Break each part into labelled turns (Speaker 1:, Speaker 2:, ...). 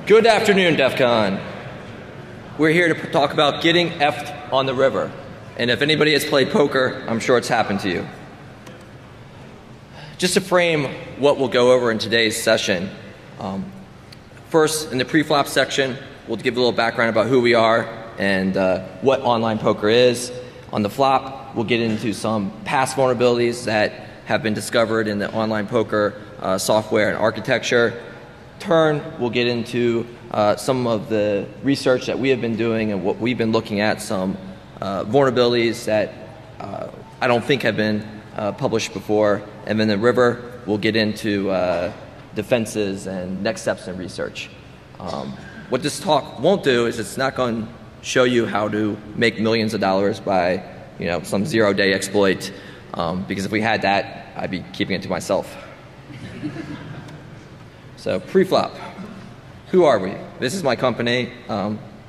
Speaker 1: Good afternoon, DEFCON. We're here to talk about getting effed on the river. And if anybody has played poker, I'm sure it's happened to you. Just to frame what we'll go over in today's session, first, in the pre-flop section, we'll give a little background about who we are and what online poker is. On the flop, we'll get into some past vulnerabilities that have been discovered in the online poker software and architecture. Turn, we'll get into some of the research that we have been doing and what we've been looking at, some vulnerabilities that I don't think have been published before. And then the river, we'll get into defenses and next steps in research. What this talk won't do is it's not going to show you how to make millions of dollars by some zero-day exploit, because if we had that, I'd be keeping it to myself. So pre-flop, who are we? This is my company.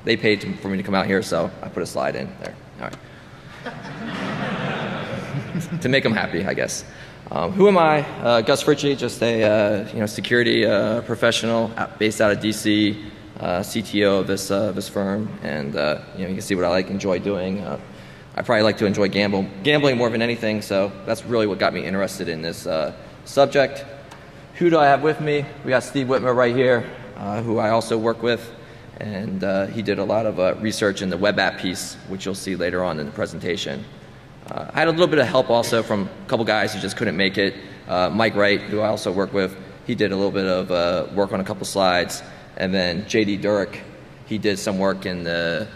Speaker 1: They paid for me to come out here, so I put a slide in there. All right. To make them happy, I guess. Who am I? Gus Fritschie, just a security professional based out of DC, CTO of this firm, and you can see what I enjoy doing. I probably like to enjoy gambling more than anything, so that's really what got me interested in this subject. Who do I have with me? We got Steve Witmer right here, who I also work with, and he did a lot of research in the web app piece, which you'll see later on in the presentation. I had a little bit of help also from a couple guys who just couldn't make it. Mike Wright, who I also work with, he did a little bit of work on a couple slides, and then JD Durick, he did some work in the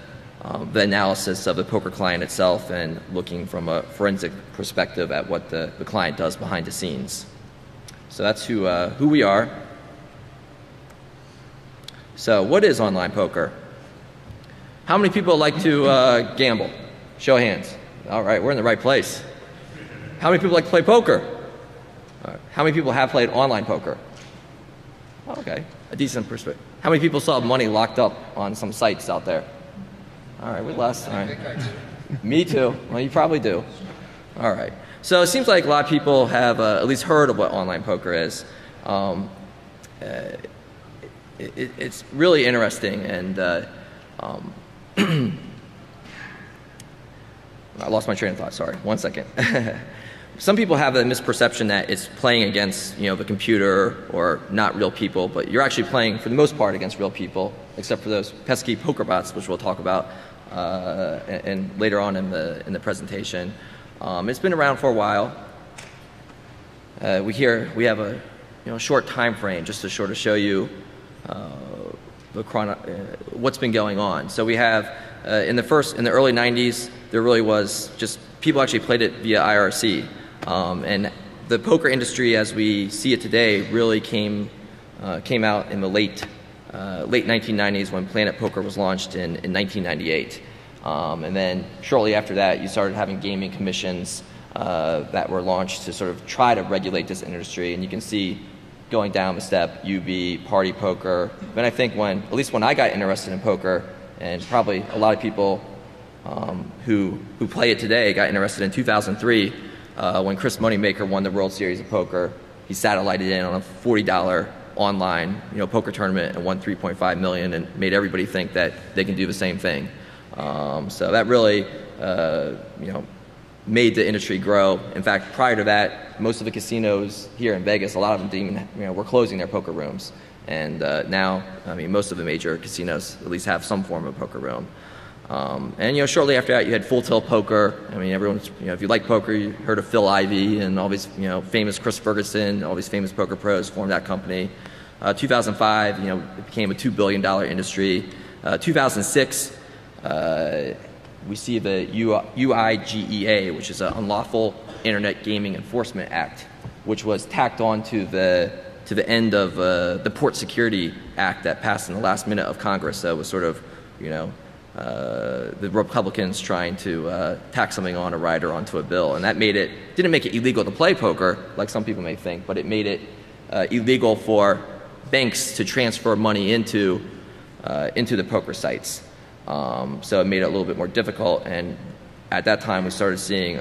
Speaker 1: analysis of the poker client itself and looking from a forensic perspective at what the client does behind the scenes. So that's who we are. So what is online poker? How many people like to gamble? Show of hands. All right, we're in the right place. How many people like to play poker? All right. How many people have played online poker? Okay, a decent perspective. How many people still have money locked up on some sites out there? All right, we lost. All right. Me too. Well, you probably do. All right. So it seems like a lot of people have at least heard of what online poker is. It's really interesting, and I lost my train of thought. Sorry, 1 second. Some people have the misperception that it's playing against the computer or not real people, but you're actually playing for the most part against real people, except for those pesky poker bots, which we'll talk about and later on in the presentation. It's been around for a while. We have a short time frame just to sort of show you what's been going on. So we have in the early 90s, there really was just people actually played it via IRC, and the poker industry as we see it today really came out in the late 1990s when Planet Poker was launched in 1998. And then shortly after that, you started having gaming commissions that were launched to sort of try to regulate this industry. And you can see going down the step, UB, Party Poker. But I think at least when I got interested in poker, and probably a lot of people who play it today got interested in 2003 when Chris Moneymaker won the World Series of Poker. He satellited in on a $40 online poker tournament and won $3.5 million and made everybody think that they can do the same thing. So that really, made the industry grow. In fact, prior to that, most of the casinos here in Vegas, a lot of them didn't even, were closing their poker rooms. And now, most of the major casinos at least have some form of poker room. And shortly after that, you had Full Tilt Poker. Everyone's, if you like poker, you heard of Phil Ivey and all these, famous Chris Ferguson, all these famous poker pros formed that company. 2005, it became a $2 billion industry. 2006. We see the UIGEA, which is an Unlawful Internet Gaming Enforcement Act, which was tacked on to the end of the Port Security Act that passed in the last minute of Congress. So it was sort of, the Republicans trying to tack something on a rider onto a bill, and that didn't make it illegal to play poker, like some people may think, but it made it illegal for banks to transfer money into the poker sites. So it made it a little bit more difficult, and at that time we started seeing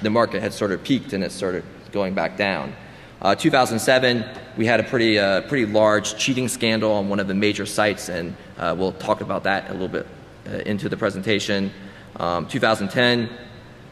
Speaker 1: the market had sort of peaked and it started going back down. 2007, we had a pretty large cheating scandal on one of the major sites, and we'll talk about that a little bit into the presentation. 2010,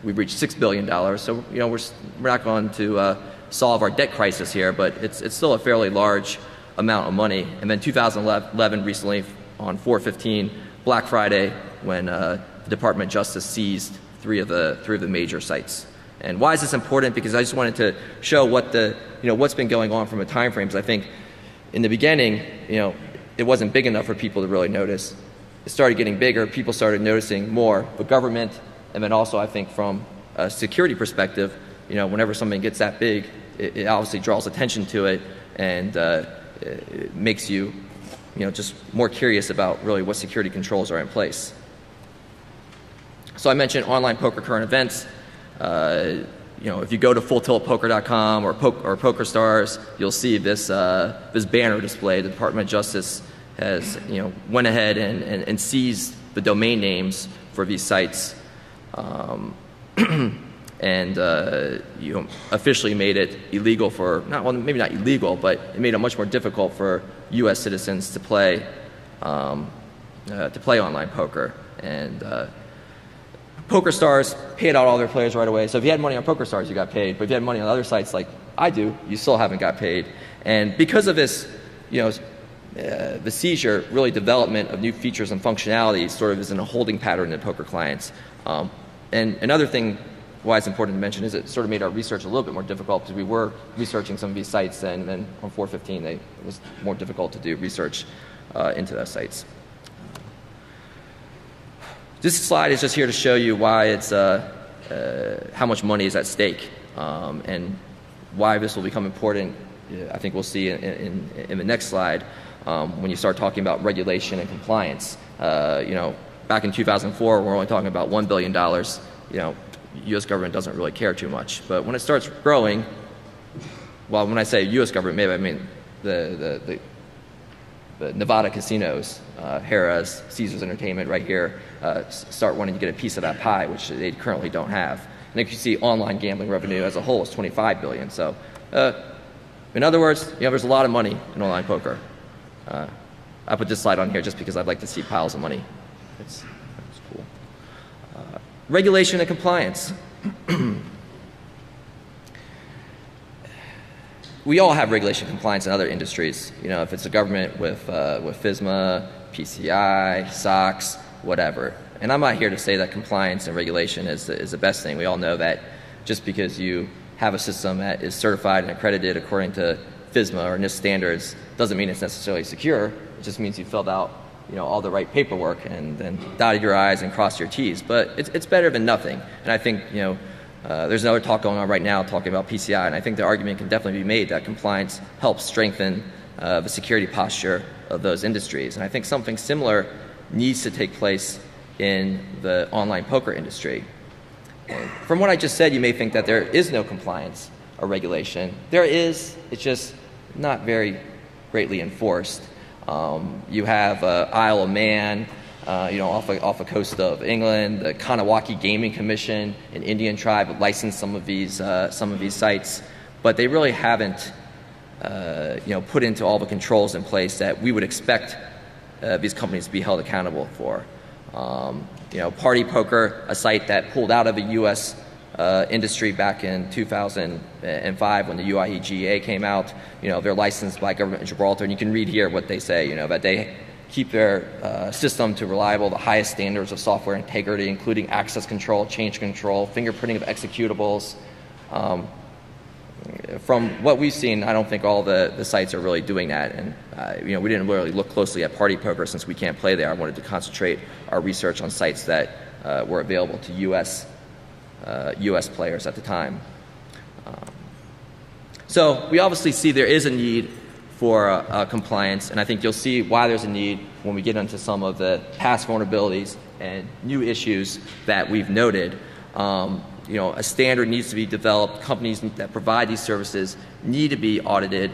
Speaker 1: we reached $6 billion. So we're not going to solve our debt crisis here, but it's still a fairly large amount of money. And then 2011, recently, on 4/15, Black Friday, when the Department of Justice seized three of the major sites. And why is this important? Because I just wanted to show what's been going on from a time frame. Because I think in the beginning, it wasn't big enough for people to really notice. It started getting bigger. People started noticing more. The government, and then also I think from a security perspective, whenever something gets that big, it obviously draws attention to it, and it makes you, just more curious about really what security controls are in place. So I mentioned online poker current events. If you go to fulltiltpoker.com or PokerStars, you'll see this banner display. The Department of Justice has went ahead and seized the domain names for these sites, and officially made it illegal for maybe not illegal, but it made it much more difficult for U.S. citizens to play online poker. And PokerStars paid out all their players right away. So if you had money on PokerStars, you got paid. But if you had money on other sites like I do, you still haven't got paid. And because of this, the seizure, really development of new features and functionality sort of is in a holding pattern in poker clients. And another thing why it's important to mention is it sort of made our research a little bit more difficult, because we were researching some of these sites, and then on 4/15, it was more difficult to do research into those sites. This slide is just here to show you why it's how much money is at stake, and why this will become important. I think we'll see in the next slide when you start talking about regulation and compliance. Back in 2004, we're only talking about $1 billion. U.S. government doesn't really care too much. But when it starts growing, well, when I say U.S. government, maybe I mean the Nevada casinos, Harrah's, Caesars Entertainment right here, start wanting to get a piece of that pie, which they currently don't have. And if you see online gambling revenue as a whole is $25 billion. So in other words, there's a lot of money in online poker. I put this slide on here just because I'd like to see piles of money. It's cool. Regulation and compliance. We all have regulation compliance in other industries. If it's a government with FSMA, PCI, SOX, whatever. And I'm not here to say that compliance and regulation is the best thing. We all know that just because you have a system that is certified and accredited according to FSMA or NIST standards doesn't mean it's necessarily secure. It just means you filled out all the right paperwork and then dotted your I's and crossed your T's. But it's better than nothing. And I think there's another talk going on right now talking about PCI, and I think the argument can definitely be made that compliance helps strengthen the security posture of those industries. And I think something similar needs to take place in the online poker industry. And from what I just said, you may think that there is no compliance or regulation. There is, it's just not very greatly enforced. You have Isle of Man, off the coast of England. The Kanawaki Gaming Commission, an Indian tribe, licensed some of these sites, but they really haven't, put into all the controls in place that we would expect these companies to be held accountable for. Party Poker, a site that pulled out of the U.S. Industry back in 2005 when the UIEGA came out. They're licensed by government in Gibraltar, and you can read here what they say. That they keep their system to reliable, the highest standards of software integrity, including access control, change control, fingerprinting of executables. From what we've seen, I don't think all the sites are really doing that. And we didn't really look closely at Party Poker since we can't play there. I wanted to concentrate our research on sites that were available to U.S. players at the time. So we obviously see there is a need for compliance, and I think you'll see why there's a need when we get into some of the past vulnerabilities and new issues that we've noted. A standard needs to be developed. Companies that provide these services need to be audited,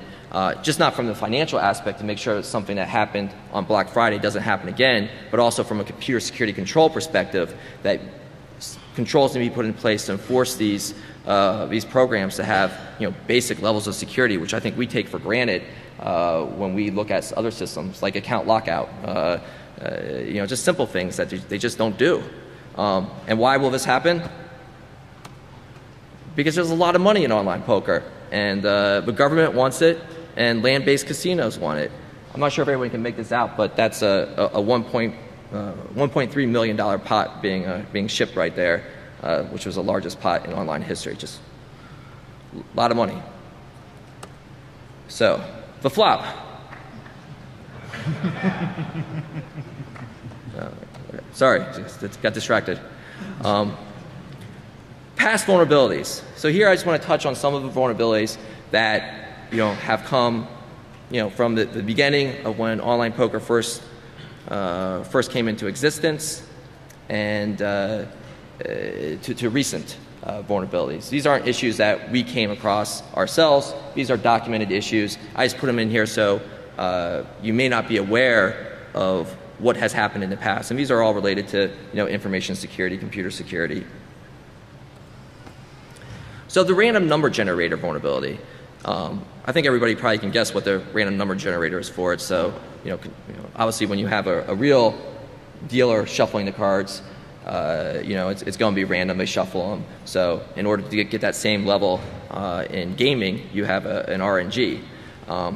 Speaker 1: just not from the financial aspect to make sure that something that happened on Black Friday doesn't happen again, but also from a computer security control perspective, that controls need to be put in place to enforce these programs to have, you know, basic levels of security, which I think we take for granted when we look at other systems like account lockout. You know, just simple things that they just don't do. And why will this happen? Because there's a lot of money in online poker, and the government wants it, and land-based casinos want it. I'm not sure if everyone can make this out, but that's a $1.3 million pot being shipped right there, which was the largest pot in online history. Just a lot of money. So, the flop. Sorry, just got distracted. Past vulnerabilities. So here I just want to touch on some of the vulnerabilities that, you know, have come, you know, from the beginning of when online poker first came into existence, and to recent vulnerabilities. These aren't issues that we came across ourselves. These are documented issues. I just put them in here so you may not be aware of what has happened in the past. And these are all related to, you know, information security, computer security. So the random number generator vulnerability. I think everybody probably can guess what the random number generator is for. It's so, you know, obviously when you have a real dealer shuffling the cards, you know, it's going to be random. They shuffle them. So in order to get that same level in gaming, you have an RNG.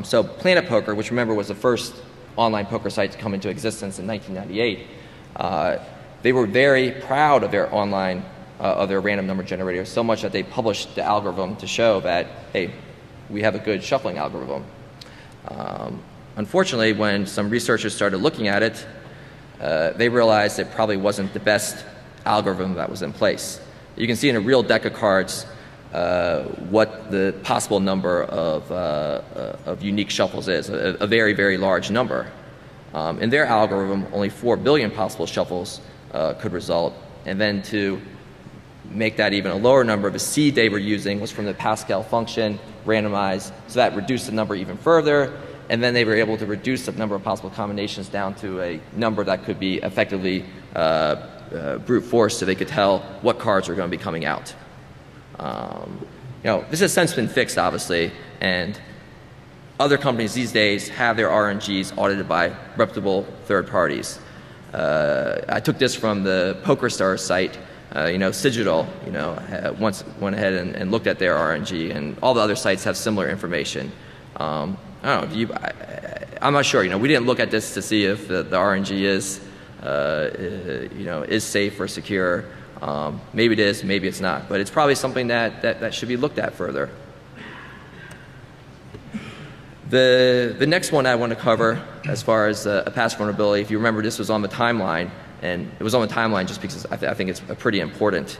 Speaker 1: So Planet Poker, which remember was the first online poker site to come into existence in 1998, they were very proud of their online of their random number generator, so much that they published the algorithm to show that, hey, we have a good shuffling algorithm. Unfortunately, when some researchers started looking at it, they realized it probably wasn't the best algorithm that was in place. You can see in a real deck of cards what the possible number of unique shuffles is, a very, very large number. In their algorithm, only 4 billion possible shuffles could result, and then to make that even a lower number, the seed they were using was from the Pascal function, randomized, so that reduced the number even further, and then they were able to reduce the number of possible combinations down to a number that could be effectively brute force, so they could tell what cards were going to be coming out. You know, this has since been fixed, obviously, and other companies these days have their RNGs audited by reputable third parties. I took this from the PokerStars site. You know, Cigital, you know, once went ahead and looked at their RNG, and all the other sites have similar information. I don't know. I'm not sure. You know, we didn't look at this to see if the RNG is, you know, is safe or secure. Maybe it is, maybe it's not. But it's probably something that should be looked at further. The next one I want to cover, as far as a past vulnerability, if you remember, this was on the timeline. And it was on the timeline just because I think it's a pretty important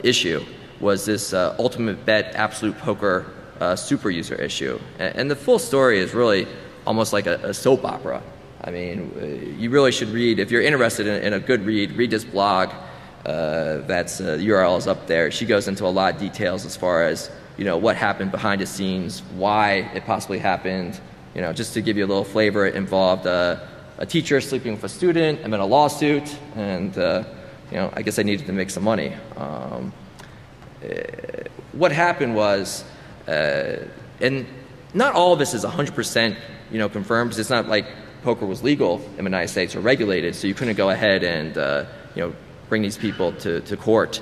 Speaker 1: issue, was this ultimate bet absolute poker super user issue. And the full story is really almost like a soap opera. I mean, you really should read, if you're interested in a good read this blog. That's the URL is up there. She goes into a lot of details as far as, you know, what happened behind the scenes, why it possibly happened. You know, just to give you a little flavor, it involved a teacher sleeping with a student, and then a lawsuit, and you know, I guess I needed to make some money. What happened was, and not all of this is 100%, you know, confirmed, because it's not like poker was legal in the United States or regulated, so you couldn't go ahead and you know, bring these people to court.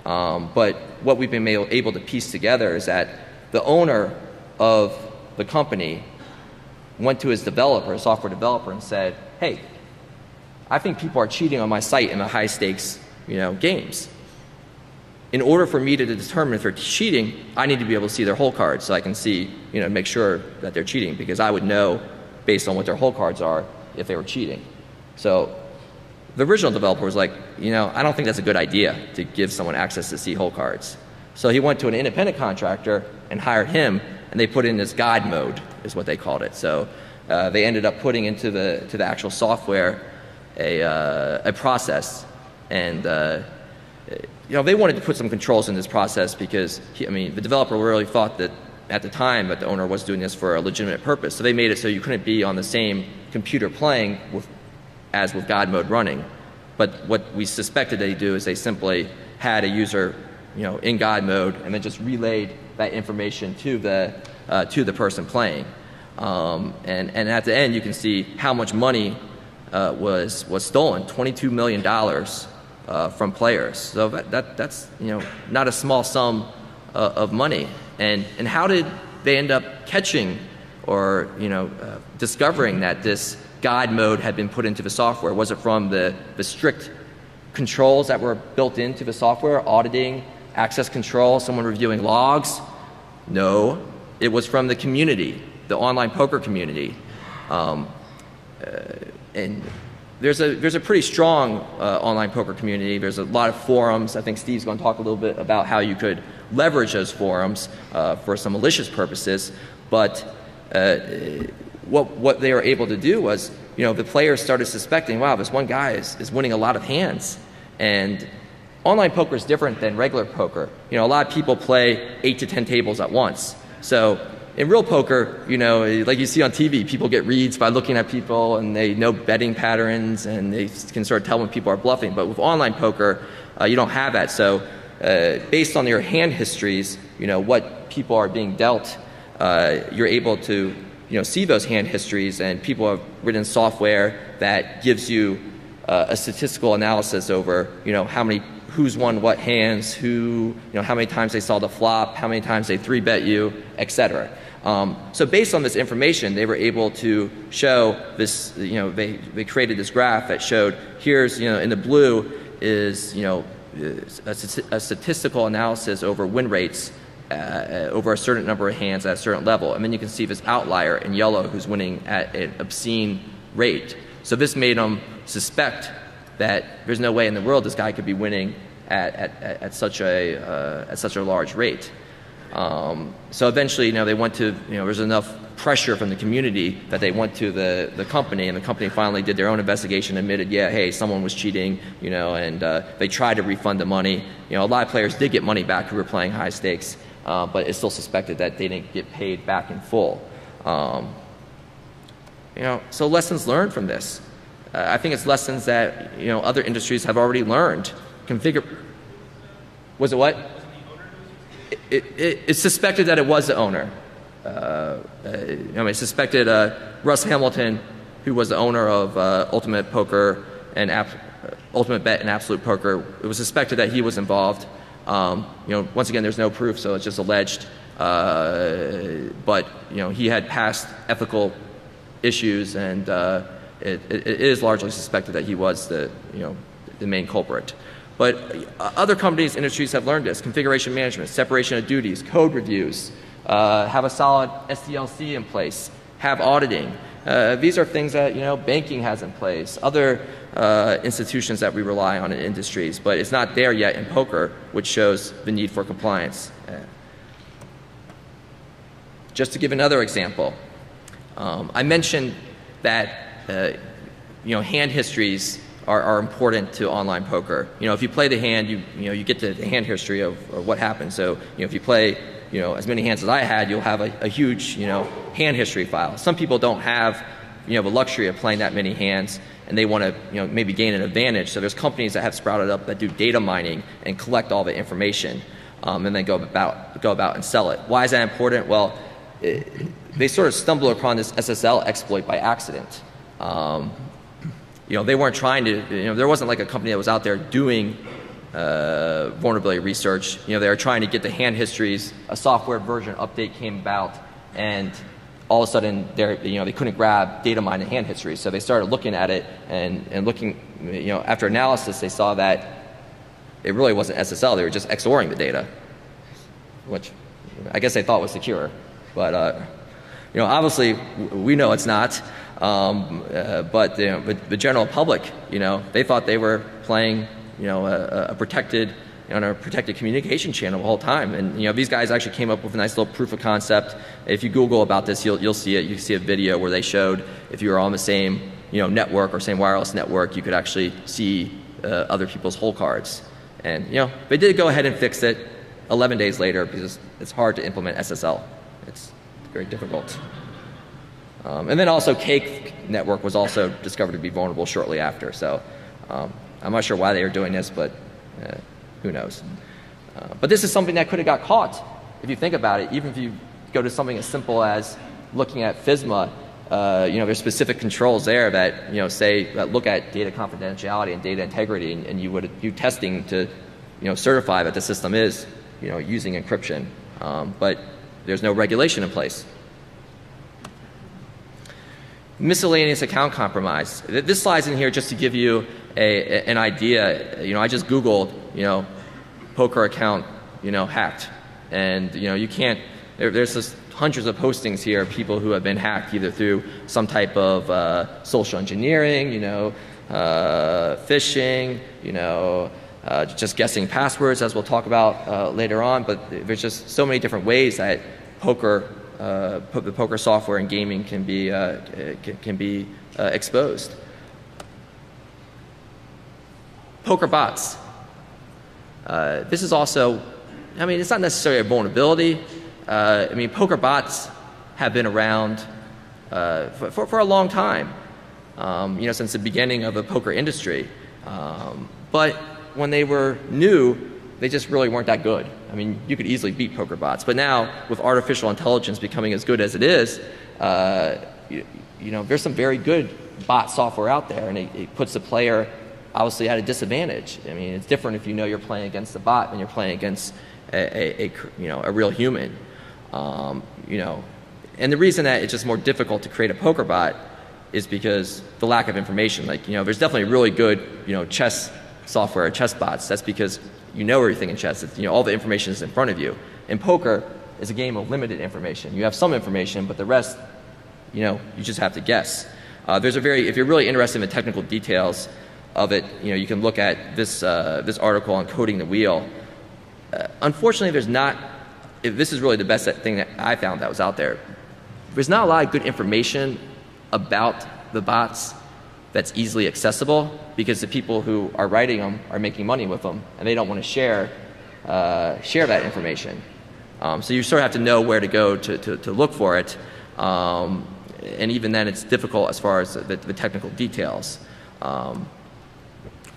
Speaker 1: But what we've been able to piece together is that the owner of the company went to his developer, a software developer, and said, hey, I think people are cheating on my site in the high stakes, you know, games. In order for me to determine if they're cheating, I need to be able to see their whole cards so I can see, you know, make sure that they're cheating, because I would know based on what their whole cards are if they were cheating. So the original developer was like, you know, I don't think that's a good idea to give someone access to see whole cards. So he went to an independent contractor and hired him, and they put in this guide mode, is what they called it. So they ended up putting into the actual software a process, and you know, they wanted to put some controls in this process because I mean, the developer really thought that at the time that the owner was doing this for a legitimate purpose. So they made it so you couldn't be on the same computer playing as with God mode running. But what we suspected they do is they simply, had a user, in God mode, and then just relayed that information to the person playing. And at the end, you can see how much money was stolen, $22 million from players. So that's not a small sum of money. And how did they end up catching or discovering that this God mode had been put into the software? Was it from the strict controls that were built into the software, auditing, access control, someone reviewing logs? No, it was from the community, the online poker community. And there's a pretty strong online poker community. There's a lot of forums. I think Steve's going to talk a little bit about how you could leverage those forums for some malicious purposes. But what they were able to do was, the players started suspecting, wow, this one guy is winning a lot of hands. And online poker is different than regular poker. A lot of people play 8 to 10 tables at once. So in real poker, like you see on TV, people get reads by looking at people, and they know betting patterns, and they can sort of tell when people are bluffing. But with online poker, you don't have that. So based on your hand histories, what people are being dealt, you're able to see those hand histories, and people have written software that gives you a statistical analysis over who's won what hands, how many times they saw the flop, how many times they 3-bet you, etc. So based on this information, they were able to show this, they created this graph that showed, here's, in the blue is, a statistical analysis over win rates over a certain number of hands at a certain level. And then you can see this outlier in yellow who's winning at an obscene rate. So this made them suspect that there's no way in the world this guy could be winning at such a large rate. So eventually, they went to, there's enough pressure from the community that they went to the company, and the company finally did their own investigation, admitted, yeah, hey, someone was cheating, and they tried to refund the money. A lot of players did get money back who were playing high stakes, but it's still suspected that they didn't get paid back in full. So lessons learned from this. I think it's lessons that other industries have already learned. Was it what? It's suspected that it was the owner. It's suspected Russ Hamilton, who was the owner of Ultimate Poker and Ultimate Bet and Absolute Poker. It was suspected that he was involved. Once again, there's no proof, so it's just alleged. But he had past ethical issues, and it is largely suspected that he was the main culprit. But other companies, industries have learned this: configuration management, separation of duties, code reviews, have a solid SDLC in place, have auditing. These are things that banking has in place, other institutions that we rely on in industries, but it's not there yet in poker, which shows the need for compliance. Just to give another example, I mentioned that hand histories are important to online poker. If you play the hand, you get the hand history of what happened. So if you play as many hands as I had, you'll have a huge hand history file. Some people don't have the luxury of playing that many hands, and they want to maybe gain an advantage. So there's companies that have sprouted up that do data mining and collect all the information, and then go about and sell it. Why is that important? Well, they sort of stumble upon this SSL exploit by accident. They weren't trying to, there wasn't like a company that was out there doing vulnerability research. They were trying to get the hand histories. A software version update came about, and all of a sudden they couldn't grab data mining hand histories. So they started looking at it, and looking, after analysis, they saw that it really wasn't SSL. They were just XORing the data, which I guess they thought was secure. But obviously we know it's not. But the general public, they thought they were playing, a protected, on a protected communication channel the whole time. And these guys actually came up with a nice little proof of concept. If you Google about this, you'll see it. You see a video where they showed if you were on the same network or same wireless network, you could actually see other people's hole cards. And they did go ahead and fix it 11 days later, because it's hard to implement SSL. It's very difficult. And then also Cake Network was also discovered to be vulnerable shortly after. So I'm not sure why they were doing this, but Who knows? But this is something that could have got caught if you think about it. Even if you go to something as simple as looking at FSMA, there's specific controls there that that look at data confidentiality and data integrity, and you would do testing to certify that the system is using encryption, but there's no regulation in place. Miscellaneous account compromise. This slide's in here just to give you an idea. I just Googled poker account hacked, and you can't. There's just hundreds of postings here of people who have been hacked either through some type of social engineering, phishing, just guessing passwords, as we'll talk about later on. But there's just so many different ways that the poker software and gaming can be exposed. Poker bots. This is also, it's not necessarily a vulnerability. Poker bots have been around for a long time, since the beginning of the poker industry. But when they were new, they just really weren't that good. You could easily beat poker bots. But now, with artificial intelligence becoming as good as it is, there's some very good bot software out there, and it puts the player obviously at a disadvantage. It's different if you're playing against a bot than you're playing against a real human. And the reason that it's just more difficult to create a poker bot is because the lack of information. There's definitely really good chess software, chess bots. That's because everything in chess. All the information is in front of you. In poker, it's a game of limited information. You have some information, but the rest, you just have to guess. If you're really interested in the technical details of it, you can look at this article on coding the wheel. Unfortunately, this is really the best thing that I found that was out there. There's not a lot of good information about the bots that's easily accessible, because the people who are writing them are making money with them, and they don't want to share that information. So you sort of have to know where to go to look for it, and even then it's difficult as far as the technical details.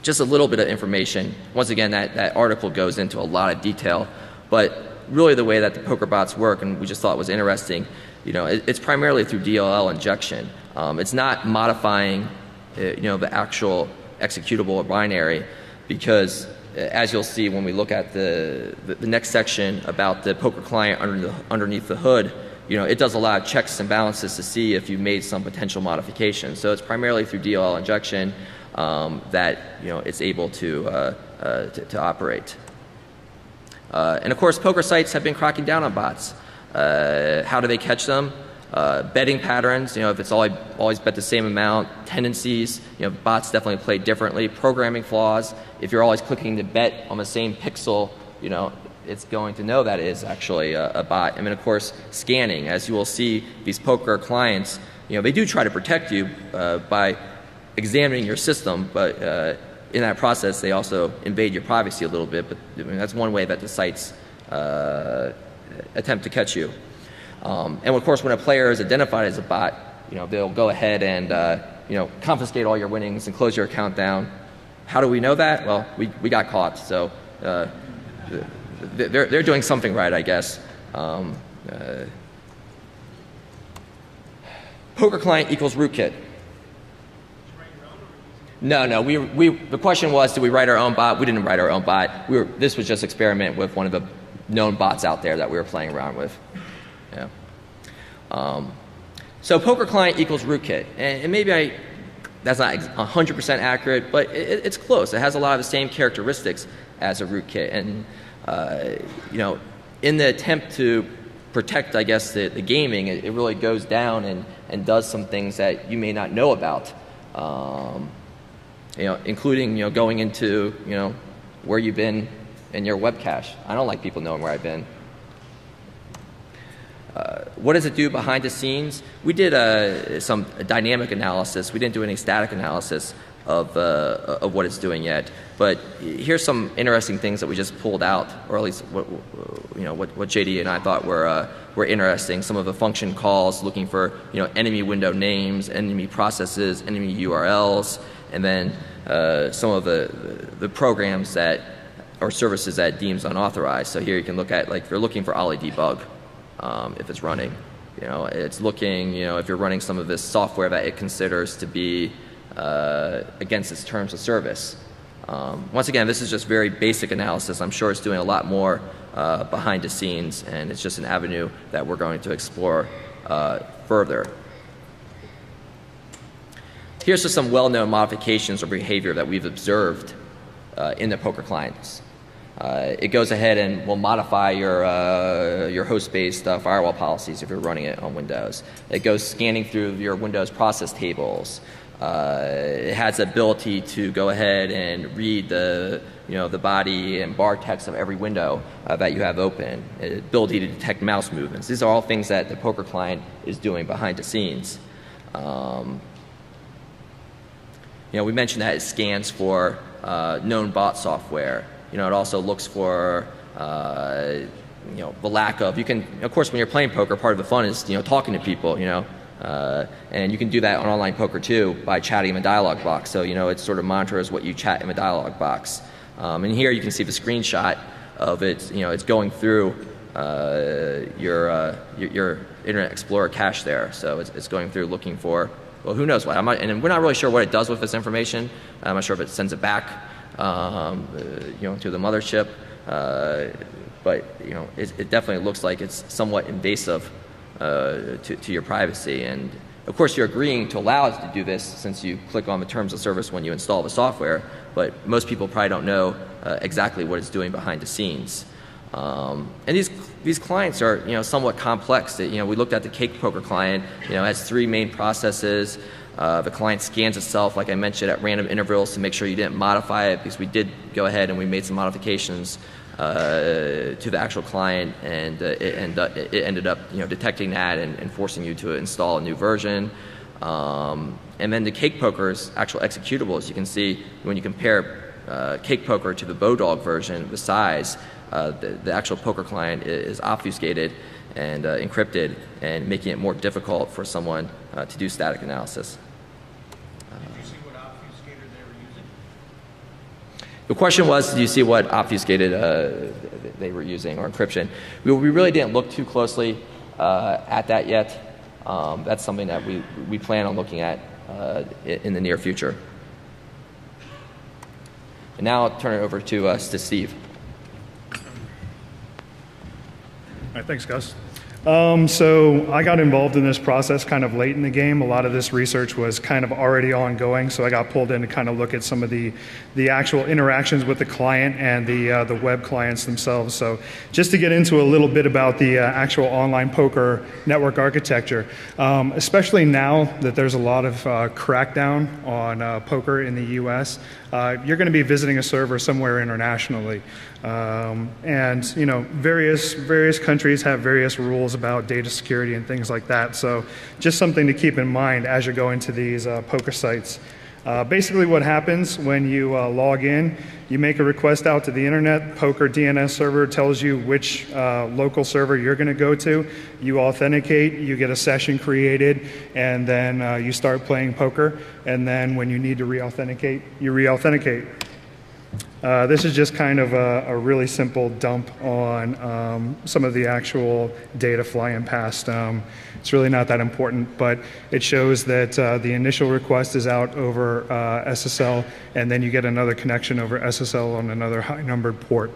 Speaker 1: Just a little bit of information. Once again, that article goes into a lot of detail, but really the way that the poker bots work, and we just thought was interesting, it's primarily through DLL injection. It's not modifying the actual executable or binary, because as you'll see when we look at the next section about the poker client underneath the hood, it does a lot of checks and balances to see if you've made some potential modifications. So it's primarily through DLL injection that it's able to operate. And of course, poker sites have been cracking down on bots. How do they catch them? Betting patterns, if it's always bet the same amount, tendencies, bots definitely play differently. Programming flaws, if you're always clicking to bet on the same pixel, it's going to know that is actually a bot. And then of course, scanning, as you will see, these poker clients, they do try to protect you by examining your system, but in that process, they also invade your privacy a little bit. But that's one way that the sites attempt to catch you. And of course, when a player is identified as a bot, they'll go ahead and confiscate all your winnings and close your account down. How do we know that? Well, we got caught, so they're doing something right, I guess. Poker client equals rootkit. No. The question was, did we write our own bot? We didn't write our own bot. This was just experiment with one of the known bots out there that we were playing around with. Yeah. So poker client equals rootkit, and maybe that's not 100% accurate, but it's close. It has a lot of the same characteristics as a rootkit, and in the attempt to protect, I guess, the gaming, it really goes down and does some things that you may not know about. Including going into where you've been in your web cache. I don't like people knowing where I've been. What does it do behind the scenes? We did some dynamic analysis. We didn't do any static analysis of what it's doing yet. But here's some interesting things that we just pulled out, or at least what JD and I thought were interesting. Some of the function calls looking for enemy window names, enemy processes, enemy URLs, and then some of the programs that or services that it deems unauthorized. So here you can look at, like, if you're looking for Ollie debug, if it's running, it's looking, if you're running some of this software that it considers to be against its terms of service. Once again, this is just very basic analysis. I'm sure it's doing a lot more behind the scenes, and it's just an avenue that we're going to explore further. Here's just some well-known modifications or behavior that we've observed in the poker clients. It goes ahead and will modify your host-based firewall policies if you're running it on Windows. It goes scanning through your Windows process tables. It has the ability to go ahead and read the body and bar text of every window that you have open. Ability to detect mouse movements. These are all things that the poker client is doing behind the scenes. We mentioned that it scans for known bot software. It also looks for the lack of. You can, of course, when you're playing poker, part of the fun is talking to people. And you can do that on online poker too by chatting in a dialog box. So it sort of monitors what you chat in the dialog box. And here you can see the screenshot of it. It's going through your Internet Explorer cache there. So it's going through looking for, well, who knows what. And we're not really sure what it does with this information. I'm not sure if it sends it back to the mothership. But it definitely looks like it's somewhat invasive to your privacy. And of course you're agreeing to allow it to do this since you click on the terms of service when you install the software, but most people probably don't know exactly what it's doing behind the scenes. And these clients are somewhat complex. We looked at the Cake Poker client. It has 3 main processes. The client scans itself, like I mentioned, at random intervals to make sure you didn't modify it, because we did go ahead and we made some modifications to the actual client, and it ended up detecting that and forcing you to install a new version. And then the Cake Poker's actual executables, you can see when you compare Cake Poker to the Bodog version, the size, the actual poker client is obfuscated and encrypted, and making it more difficult for someone to do static analysis. The question was, do you see what obfuscated they were using, or encryption? We really didn't look too closely at that yet. That's something that we plan on looking at in the near future. And now I'll turn it over to Steve.
Speaker 2: All right, thanks, Gus. So I got involved in this process kind of late in the game. A lot of this research was kind of already ongoing, so I got pulled in to kind of look at some of the actual interactions with the client and the web clients themselves. So just to get into a little bit about the actual online poker network architecture, especially now that there's a lot of crackdown on poker in the US, you're going to be visiting a server somewhere internationally. And various countries have various rules about data security and things like that. So just something to keep in mind as you're going to these poker sites. Basically what happens when you log in, you make a request out to the internet, poker DNS server tells you which local server you're going to go to, you authenticate, you get a session created, and then you start playing poker, and then when you need to re-authenticate, you re-authenticate. This is just kind of a really simple dump on some of the actual data flying past. It's really not that important, but it shows that the initial request is out over SSL, and then you get another connection over SSL on another high-numbered port.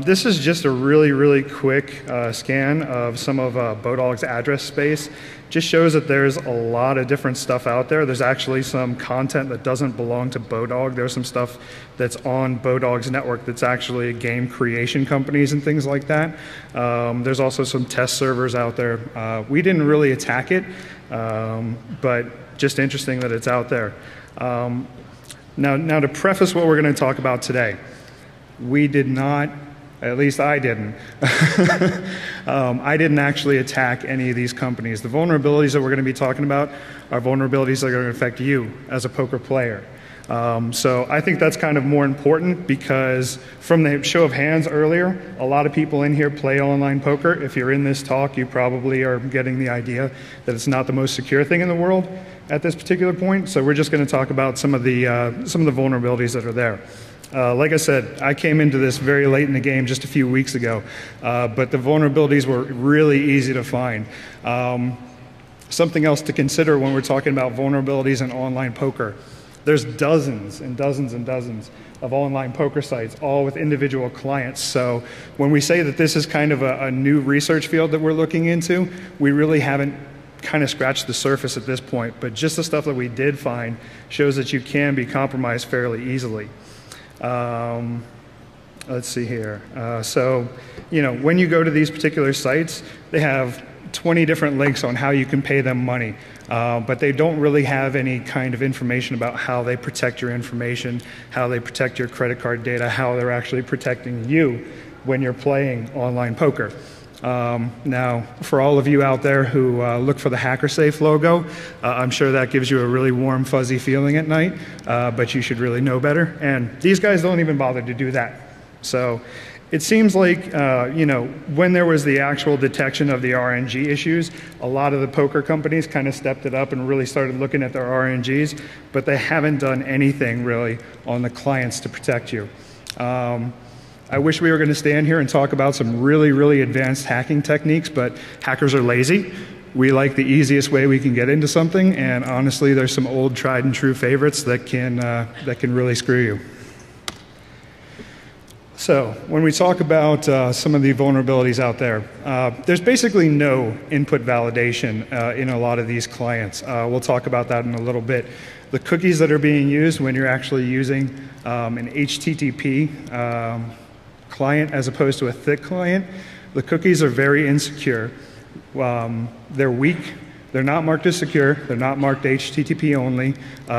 Speaker 2: This is just a really quick scan of some of Bodog's address space. Just shows that there's a lot of different stuff out there. There's actually some content that doesn't belong to Bodog. There's some stuff that's on Bodog's network that's actually game creation companies and things like that. There's also some test servers out there. We didn't really attack it, but just interesting that it's out there. Now to preface what we're going to talk about today, we did not, at least I didn't. I didn't actually attack any of these companies. The vulnerabilities that we're going to be talking about are vulnerabilities that are going to affect you as a poker player. So I think that's kind of more important, because from the show of hands earlier, a lot of people in here play online poker. If you're in this talk, you probably are getting the idea that it's not the most secure thing in the world at this particular point. So we're just going to talk about some of the vulnerabilities that are there. Like I said, I came into this very late in the game just a few weeks ago, but the vulnerabilities were really easy to find. Something else to consider when we're talking about vulnerabilities in online poker. There's dozens and dozens and dozens of online poker sites, all with individual clients. So when we say that this is kind of a new research field that we're looking into, we really haven't kind of scratched the surface at this point. But just the stuff that we did find shows that you can be compromised fairly easily. Let's see here. So, you know, when you go to these particular sites, they have 20 different links on how you can pay them money, but they don't really have any kind of information about how they protect your information, how they protect your credit card data, how they're actually protecting you when you're playing online poker. Now, for all of you out there who look for the HackerSafe logo, I'm sure that gives you a really warm, fuzzy feeling at night, but you should really know better. And these guys don't even bother to do that. So it seems like, you know, when there was the actual detection of the RNG issues, a lot of the poker companies kind of stepped it up and really started looking at their RNGs, but they haven't done anything really on the clients to protect you. I wish we were going to stand here and talk about some really, really advanced hacking techniques, but hackers are lazy. We like the easiest way we can get into something, and honestly, there's some old tried and true favorites that can really screw you. So when we talk about some of the vulnerabilities out there, there's basically no input validation in a lot of these clients. We'll talk about that in a little bit. The cookies that are being used when you're actually using an HTTP client as opposed to a thick client, the cookies are very insecure. They're weak. They're not marked as secure. They're not marked HTTP only.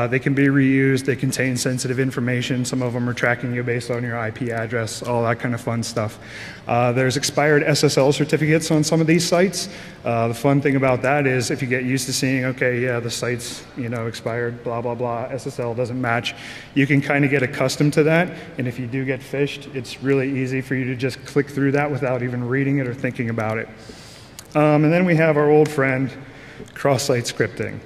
Speaker 2: They can be reused. They contain sensitive information. Some of them are tracking you based on your IP address, all that kind of fun stuff. There's expired SSL certificates on some of these sites. The fun thing about that is if you get used to seeing, okay, yeah, the site's, you know, expired, blah, blah, blah, SSL doesn't match, you can kind of get accustomed to that. And if you do get phished, it's really easy for you to just click through that without even reading it or thinking about it. And then we have our old friend, cross-site scripting.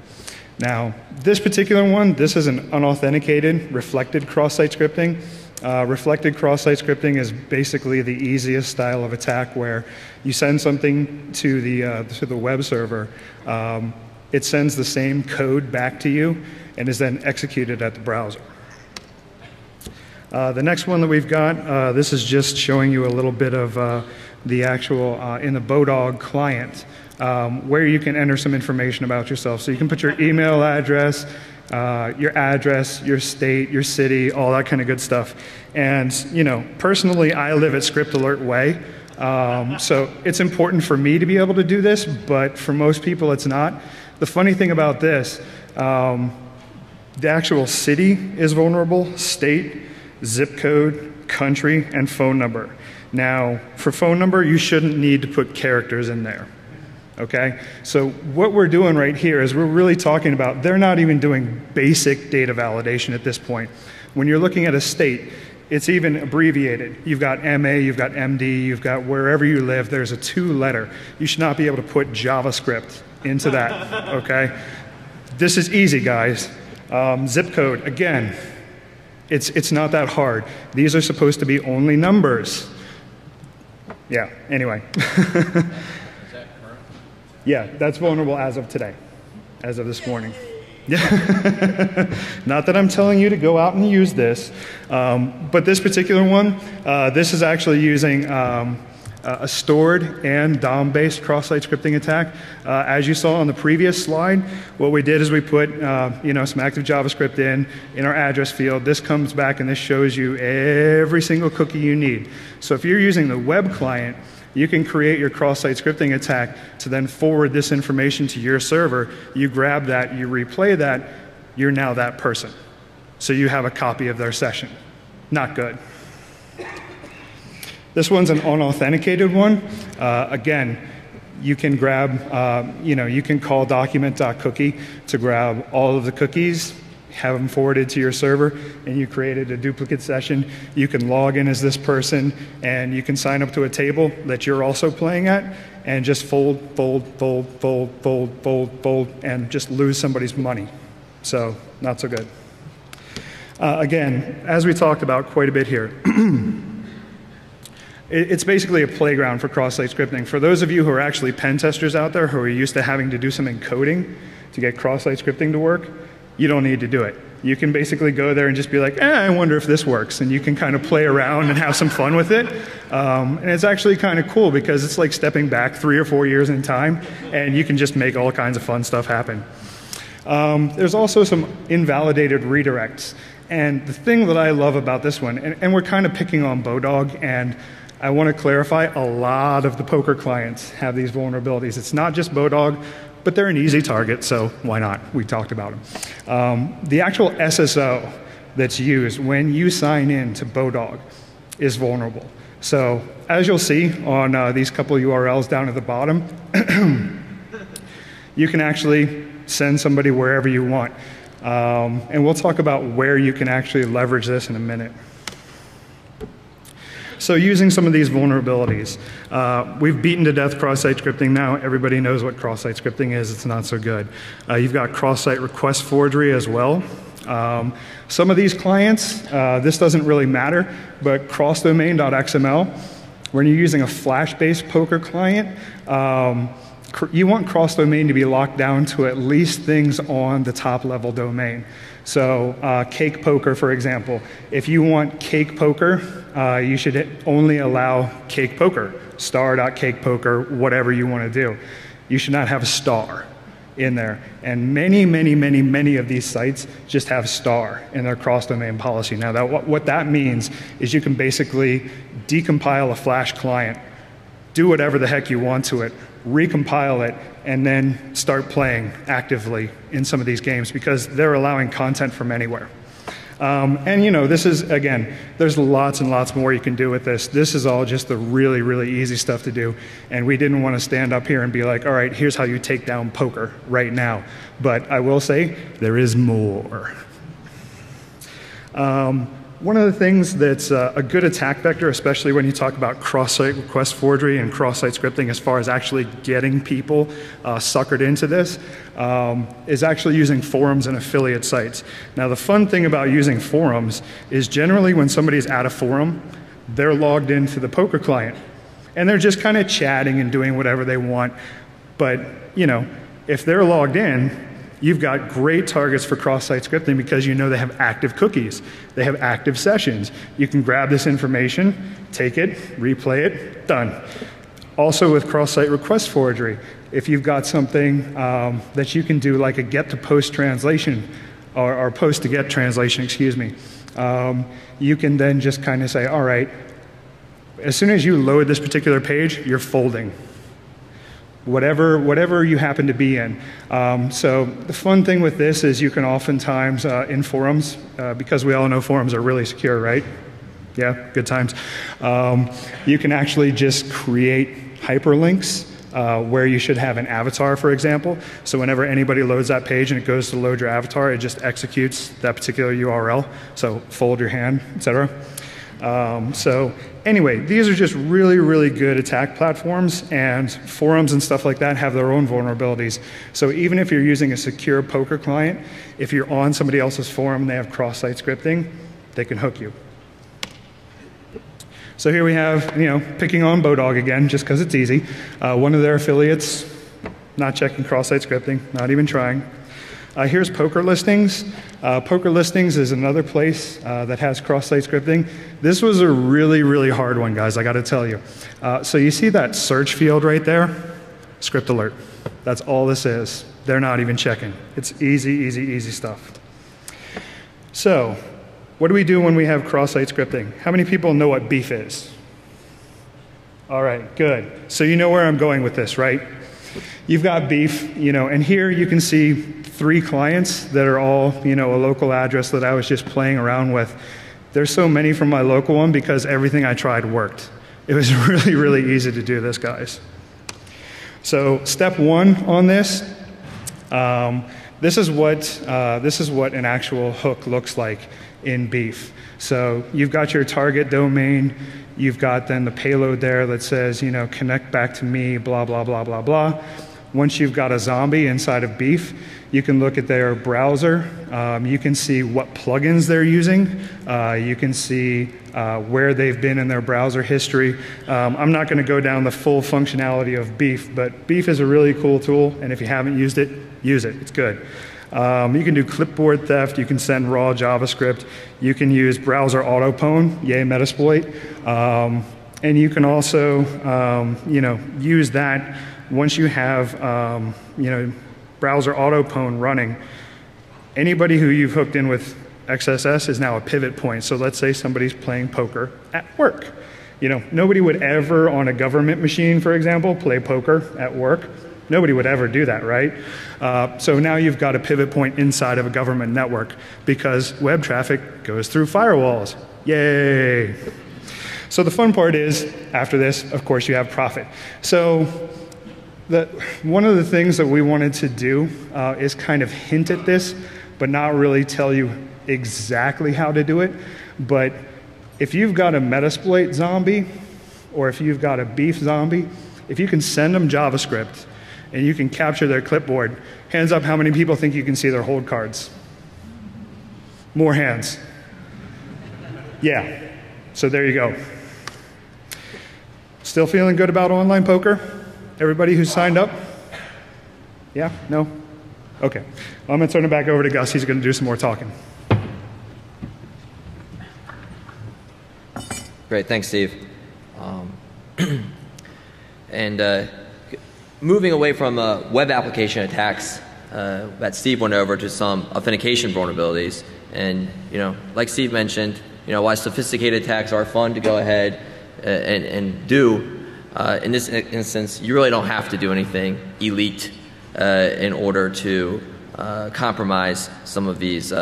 Speaker 2: Now, this particular one, this is an unauthenticated, reflected cross-site scripting. Reflected cross-site scripting is basically the easiest style of attack where you send something to the web server, it sends the same code back to you and is then executed at the browser. The next one that we've got, this is just showing you a little bit of the actual, in the Bodog client, where you can enter some information about yourself. So you can put your email address, your state, your city, all that kind of good stuff. And, you know, personally, I live at Script Alert Way. So it's important for me to be able to do this, but for most people it's not. The funny thing about this, the actual city is vulnerable, state, zip code, country, and phone number. Now, for phone number, you shouldn't need to put characters in there. Okay? So what we're doing right here is we're really talking about, they're not even doing basic data validation at this point. When you're looking at a state, it's even abbreviated. You've got MA, you've got MD, you've got wherever you live, there's a 2-letter. You should not be able to put JavaScript into that, okay? This is easy, guys. Zip code, again, it's not that hard. These are supposed to be only numbers. Yeah, anyway. Yeah, that's vulnerable as of today, as of this morning. Yeah. Not that I'm telling you to go out and use this, but this particular one, this is actually using a stored and DOM-based cross-site scripting attack. As you saw on the previous slide, what we did is we put some active JavaScript in our address field. This comes back and this shows you every single cookie you need. So if you're using the web client, you can create your cross-site scripting attack to then forward this information to your server. You grab that, you replay that, you're now that person. So you have a copy of their session. Not good. This one's an unauthenticated one. Again, you can grab, you can call document.cookie to grab all of the cookies, have them forwarded to your server, and you created a duplicate session. You can log in as this person, and you can sign up to a table that you're also playing at, and just fold, and just lose somebody's money. So, not so good. Again, as we talked about quite a bit here, it's basically a playground for cross-site scripting. For those of you who are actually pen testers out there who are used to having to do some encoding to get cross-site scripting to work, you don't need to do it. You can basically go there and just be like, I wonder if this works, and you can kind of play around and have some fun with it. And it's actually kind of cool because it's like stepping back 3 or 4 years in time, and you can just make all kinds of fun stuff happen. There's also some invalidated redirects. And the thing that I love about this one, and we're kind of picking on Bodog, and I want to clarify, a lot of the poker clients have these vulnerabilities. It's not just Bodog, but they're an easy target, so why not? We talked about them. The actual SSO that's used when you sign in to Bodog is vulnerable. So as you'll see on these couple URLs down at the bottom, you can actually send somebody wherever you want. And we'll talk about where you can actually leverage this in a minute. So using some of these vulnerabilities, we've beaten to death cross-site scripting now. Everybody knows what cross-site scripting is. It's not so good. You've got cross-site request forgery as well. Some of these clients, this doesn't really matter, but crossdomain.xml, when you're using a Flash-based poker client, you want cross-domain to be locked down to at least things on the top-level domain. So Cake Poker, for example, if you want Cake Poker, you should only allow Cake Poker, star.cakepoker, whatever you want to do. You should not have a star in there. And many of these sites just have star in their cross-domain policy. Now, what that means is you can basically decompile a Flash client, do whatever the heck you want to it, recompile it, and then start playing actively in some of these games because they're allowing content from anywhere. And you know, this is, again, there's lots and lots more you can do with this. This is all just the really easy stuff to do. And we didn't want to stand up here and be like, all right, here's how you take down poker right now. But I will say, there is more. One of the things that's a good attack vector, especially when you talk about cross-site request forgery and cross-site scripting as far as actually getting people suckered into this, is actually using forums and affiliate sites. Now, the fun thing about using forums is generally when somebody's at a forum, they're logged into the poker client. And they're just kind of chatting and doing whatever they want. But, you know, if they're logged in, you've got great targets for cross-site scripting because you know they have active cookies. They have active sessions. You can grab this information, take it, replay it, done. Also with cross-site request forgery, if you've got something that you can do like a get-to-post translation, or post-to-get translation, excuse me, you can then just kind of say, all right, as soon as you load this particular page, you're folding. Whatever you happen to be in. So the fun thing with this is you can oftentimes, in forums, because we all know forums are really secure, right? Yeah, good times. You can actually just create hyperlinks where you should have an avatar, for example. So whenever anybody loads that page and it goes to load your avatar, it just executes that particular URL. So fold your hand, etc. So anyway, these are just really good attack platforms, and forums and stuff like that have their own vulnerabilities. So even if you're using a secure poker client, if you're on somebody else's forum and they have cross-site scripting, they can hook you. So here we have, you know, picking on Bodog again, just because it's easy. One of their affiliates, not checking cross-site scripting, not even trying. Here's Poker Listings. Poker Listings is another place that has cross-site scripting. This was a really hard one, guys, I got to tell you. So you see that search field right there? Script alert. That's all this is. They're not even checking. It's easy stuff. So what do we do when we have cross-site scripting? How many people know what beef is? All right, good. So you know where I'm going with this, right? You've got beef, you know, and here you can see 3 clients that are all, you know, a local address that I was just playing around with. There's so many from my local one because everything I tried worked. It was really easy to do this, guys. So step 1 on this, this is what an actual hook looks like in beef. So you've got your target domain, you've got then the payload there that says, you know, connect back to me, blah. Once you've got a zombie inside of beef, You can look at their browser. You can see what plugins they're using. You can see where they've been in their browser history. I'm not going to go down the full functionality of Beef, but Beef is a really cool tool, and if you haven't used it, use it. It's good. You can do clipboard theft. You can send raw JavaScript. You can use browser autopwn, yay Metasploit. And you can also, use that once you have, browser autopwn running. Anybody who you've hooked in with XSS is now a pivot point. So let's say somebody's playing poker at work. Nobody would ever on a government machine, for example, play poker at work. Nobody would ever do that, right? So now you've got a pivot point inside of a government network because web traffic goes through firewalls. Yay! So the fun part is, after this, of course, you have profit. So one of the things that we wanted to do is kind of hint at this, but not really tell you exactly how to do it. But if you've got a Metasploit zombie, or if you've got a Beef zombie, if you can send them JavaScript, and you can capture their clipboard, hands up how many people think you can see their hold cards? More hands. Yeah. So there you go. Still feeling good about online poker? Everybody who's signed up? Yeah? No? Okay. I'm going to turn it back over to Gus. He's going to do some more talking.
Speaker 1: Great. Thanks, Steve. Moving away from web application attacks that Steve went over to some authentication vulnerabilities. And, like Steve mentioned, while sophisticated attacks are fun to go ahead and do, in this instance, you really don't have to do anything elite in order to compromise some of these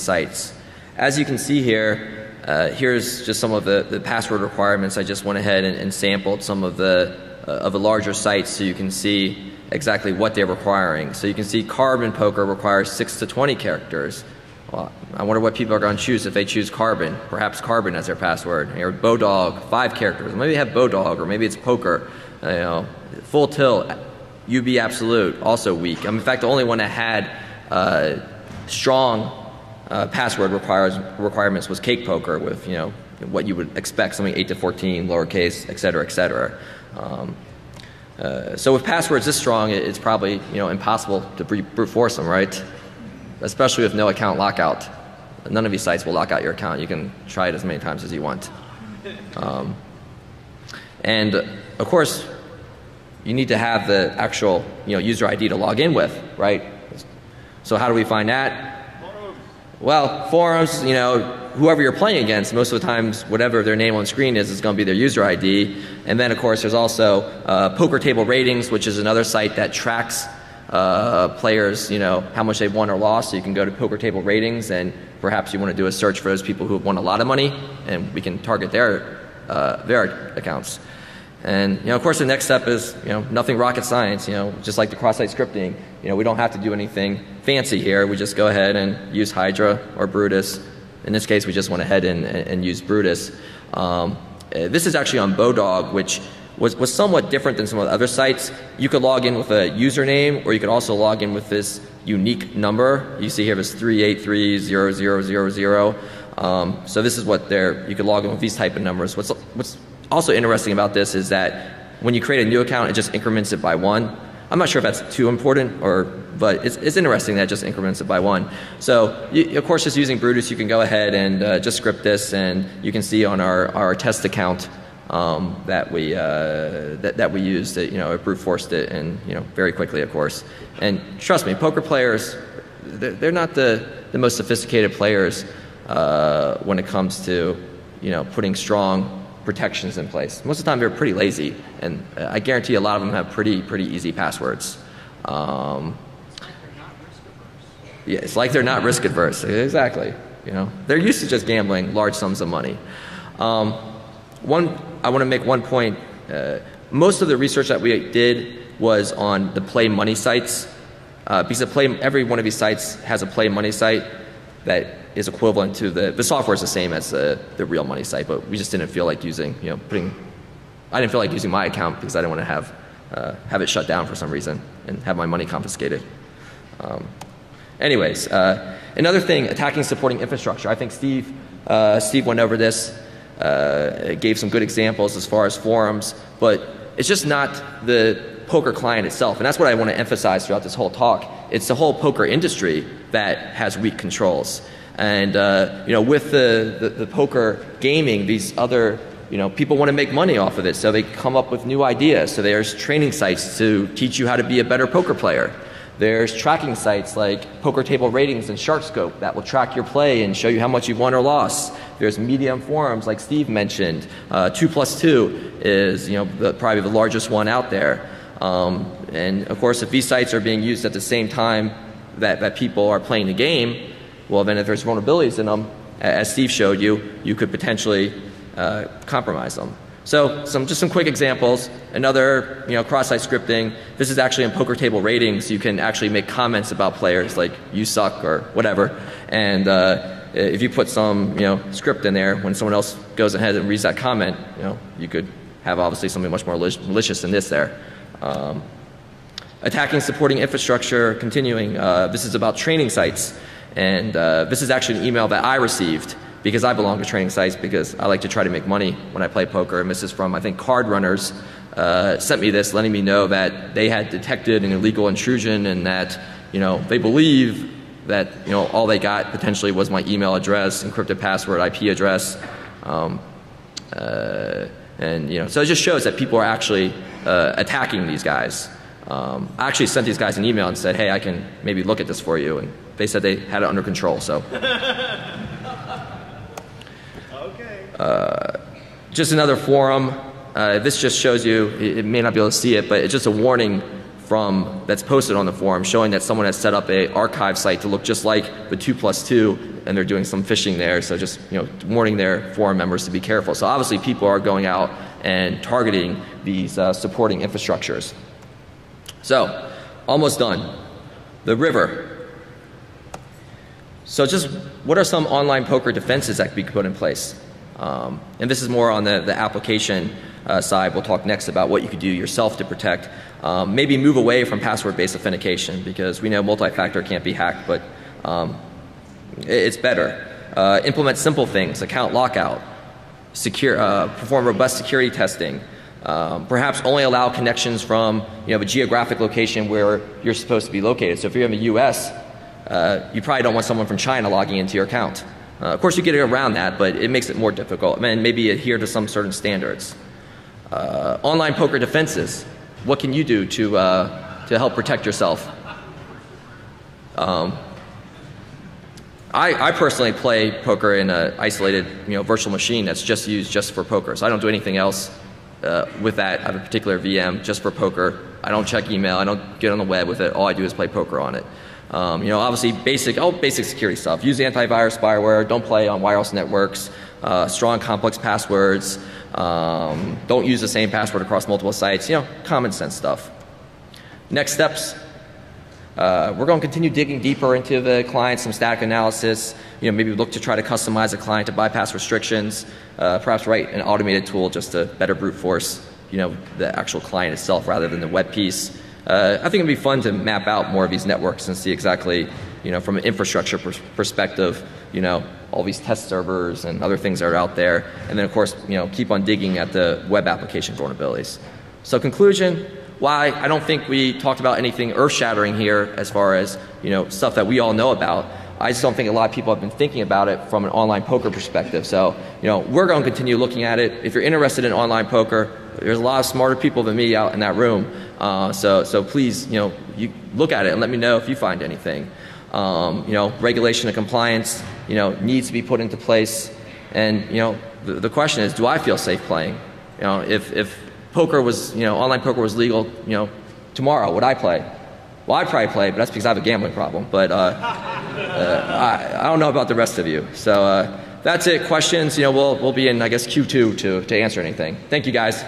Speaker 1: sites. As you can see here, here's just some of the password requirements. I just went ahead and sampled some of the larger sites so you can see exactly what they're requiring. So you can see Carbon Poker requires 6 to 20 characters. Well, I wonder what people are going to choose if they choose Carbon. Perhaps Carbon as their password. Or Bodog, 5 characters. Maybe they have Bodog, or maybe it's Poker. Full Tilt, UB Absolute, also weak. In fact, the only one that had strong password requirements was Cake Poker with what you would expect, something 8 to 14, lowercase, et cetera, et cetera. So with passwords this strong, it's probably impossible to brute force them, right? Especially with no account lockout. None of these sites will lock out your account. You can try it as many times as you want. And of course, you need to have the actual user ID to log in with, right? So how do we find that? Well, forums, whoever you're playing against, most of the times, whatever their name on screen is going to be their user ID. And then, of course, there's also Poker Table Ratings, which is another site that tracks players, how much they've won or lost. So you can go to Poker Table Ratings, and perhaps you want to do a search for those people who have won a lot of money, and we can target their accounts. And of course, the next step is nothing rocket science. Just like the cross-site scripting, we don't have to do anything fancy here. We just go ahead and use Hydra or Brutus. In this case, we just went ahead and used Brutus. This is actually on Bodog, which was somewhat different than some of the other sites. You could log in with a username, or you could also log in with this unique number. You see here is 3830000. So this is what you could log in with these type of numbers. What's also interesting about this is that when you create a new account, it just increments it by 1. I'm not sure if that's too important, but it's interesting that it just increments it by 1. So, of course, just using Brutus, you can go ahead and just script this, and you can see on our test account that we used it, it brute forced it, and very quickly, of course. And trust me, poker players, they're not the most sophisticated players when it comes to putting strong protections in place. Most of the time they're pretty lazy, and I guarantee a lot of them have pretty easy passwords. Yeah, it's like they're not risk adverse. Exactly. They're used to just gambling large sums of money. I want to make one point. Most of the research that we did was on the play money sites, because every one of these sites has a play money site that is equivalent to the software is the same as the real money site, but we just didn't feel like using, I didn't feel like using my account because I didn't want to have it shut down for some reason and have my money confiscated. Anyways, another thing, attacking supporting infrastructure. I think Steve went over this, gave some good examples as far as forums, but it's just not the poker client itself. And that's what I want to emphasize throughout this whole talk. It's the whole poker industry that has weak controls. And you know, with the poker gaming, these other, you know, people want to make money off of it, so they come up with new ideas. So there's training sites to teach you how to be a better poker player. There's tracking sites like Poker Table Ratings and SharkScope that will track your play and show you how much you've won or lost. There's medium forums like Steve mentioned. 2+2 is, you know, probably the largest one out there. And of course, if these sites are being used at the same time that people are playing the game, well then if there's vulnerabilities in them, as Steve showed you, you could potentially compromise them. So just some quick examples. Another, you know, cross-site scripting. This is actually in Poker Table Ratings. You can actually make comments about players like "you suck" or whatever. And if you put some, you know, script in there, when someone else goes ahead and reads that comment, you know, you could have obviously something much more malicious than this there. Attacking supporting infrastructure. Continuing. This is about training sites, and this is actually an email that I received, because I belong to training sites because I like to try to make money when I play poker. And this is from, I think, Card Runners sent me this, letting me know that they had detected an illegal intrusion and that, you know, they believe that, you know, all they got potentially was my email address, encrypted password, IP address. And, you know, so it just shows that people are actually attacking these guys. I actually sent these guys an email and said, hey, I can maybe look at this for you. And they said they had it under control, so. Just another forum. This just shows you, it may not be able to see it, but it's just a warning that's posted on the forum showing that someone has set up a archive site to look just like the 2+2, and they're doing some phishing there. So just, you know, warning their forum members to be careful. So obviously people are going out and targeting these supporting infrastructures. So almost done. The river. So just what are some online poker defenses that we could put in place? And this is more on the application side. We'll talk next about what you could do yourself to protect. Maybe move away from password-based authentication, because we know multi-factor can't be hacked, but it's better. Implement simple things, account lockout, perform robust security testing. Perhaps only allow connections from, you know, a geographic location where you're supposed to be located. So if you're in the US, you probably don't want someone from China logging into your account. Of course, you get around that, but it makes it more difficult. And maybe adhere to some certain standards. Online poker defenses. What can you do to help protect yourself? I personally play poker in an isolated, you know, virtual machine that's just used just for poker. So I don't do anything else with that. I have a particular VM just for poker. I don't check email. I don't get on the web with it. All I do is play poker on it. You know, obviously basic security stuff. Use antivirus, spyware. Don't play on wireless networks. Strong, complex passwords. Don't use the same password across multiple sites. You know, common sense stuff. Next steps. We're going to continue digging deeper into the client, some static analysis. You know, maybe look to try to customize a client to bypass restrictions. Perhaps write an automated tool just to better brute force, you know, the actual client itself rather than the web piece. I think it'd be fun to map out more of these networks and see exactly, you know, from an infrastructure perspective, you know, all these test servers and other things that are out there. And then, of course, you know, keep on digging at the web application vulnerabilities. So conclusion, why I don't think we talked about anything earth-shattering here as far as, you know, stuff that we all know about. I just don't think a lot of people have been thinking about it from an online poker perspective. So, you know, we're going to continue looking at it. If you're interested in online poker, there's a lot of smarter people than me out in that room. So please, you know, you look at it and let me know if you find anything. You know, regulation and compliance, you know, needs to be put into place. And, you know, the question is, do I feel safe playing? You know, if poker was, you know, online poker was legal, you know, tomorrow, would I play? Well, I'd probably play, but that's because I have a gambling problem. But I don't know about the rest of you. So that's it. Questions, you know, we'll be in, I guess, Q2 to answer anything. Thank you, guys.